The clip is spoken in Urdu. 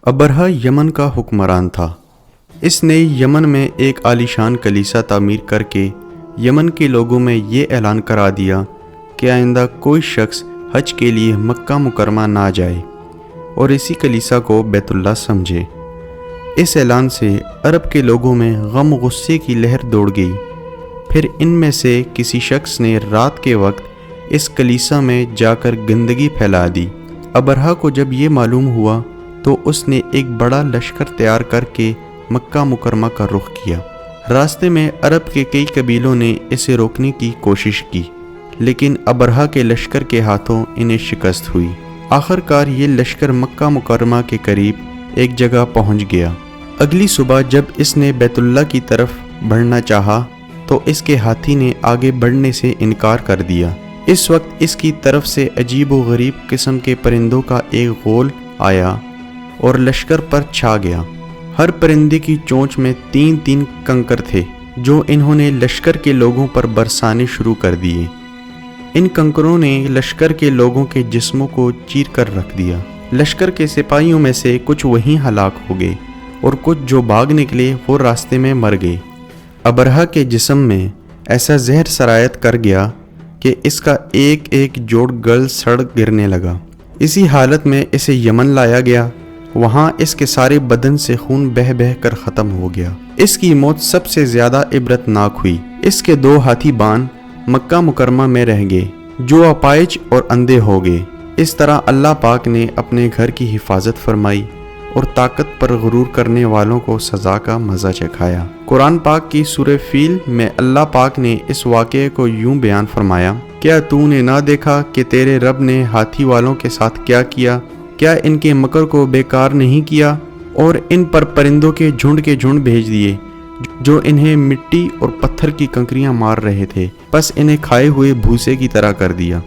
ابرہہ یمن کا حکمران تھا۔ اس نے یمن میں ایک عالیشان کلیسا تعمیر کر کے یمن کے لوگوں میں یہ اعلان کرا دیا کہ آئندہ کوئی شخص حج کے لیے مکہ مکرمہ نہ جائے اور اسی کلیسا کو بیت اللہ سمجھے۔ اس اعلان سے عرب کے لوگوں میں غم و غصے کی لہر دوڑ گئی۔ پھر ان میں سے کسی شخص نے رات کے وقت اس کلیسا میں جا کر گندگی پھیلا دی۔ ابرہہ کو جب یہ معلوم ہوا تو اس نے ایک بڑا لشکر تیار کر کے مکہ مکرمہ کا رخ کیا۔ راستے میں عرب کے کئی قبیلوں نے اسے روکنے کی کوشش کی، لیکن ابرہہ کے لشکر کے ہاتھوں انہیں شکست ہوئی۔ آخر کار یہ لشکر مکہ مکرمہ کے قریب ایک جگہ پہنچ گیا۔ اگلی صبح جب اس نے بیت اللہ کی طرف بڑھنا چاہا تو اس کے ہاتھی نے آگے بڑھنے سے انکار کر دیا۔ اس وقت اس کی طرف سے عجیب و غریب قسم کے پرندوں کا ایک غول آیا اور لشکر پر چھا گیا۔ ہر پرندے کی چونچ میں 3 کنکر تھے جو انہوں نے لشکر کے لوگوں پر برسانے شروع کر دیے۔ ان کنکروں نے لشکر کے لوگوں کے جسموں کو چیر کر رکھ دیا۔ لشکر کے سپاہیوں میں سے کچھ وہیں ہلاک ہو گئے اور کچھ جو بھاگ نکلے وہ راستے میں مر گئے۔ ابرہہ کے جسم میں ایسا زہر سرایت کر گیا کہ اس کا ایک ایک جوڑ گل سڑ گرنے لگا۔ اسی حالت میں اسے یمن لایا گیا۔ وہاں اس کے سارے بدن سے خون بہہ بہہ کر ختم ہو گیا۔ اس کی موت سب سے زیادہ عبرتناک ہوئی۔ اس کے 2 ہاتھی بان مکہ مکرمہ میں رہ گئے جو اپائج اور اندھے ہو گئے۔ اس طرح اللہ پاک نے اپنے گھر کی حفاظت فرمائی اور طاقت پر غرور کرنے والوں کو سزا کا مزہ چکھایا۔ قرآن پاک کی سورہ فیل میں اللہ پاک نے اس واقعے کو یوں بیان فرمایا: کیا تو نے نہ دیکھا کہ تیرے رب نے ہاتھی والوں کے ساتھ کیا کیا؟ کیا ان کے مکر کو بیکار نہیں کیا؟ اور ان پر پرندوں کے جھنڈ بھیج دیے جو انہیں مٹی اور پتھر کی کنکریاں مار رہے تھے، پس انہیں کھائے ہوئے بھوسے کی طرح کر دیا۔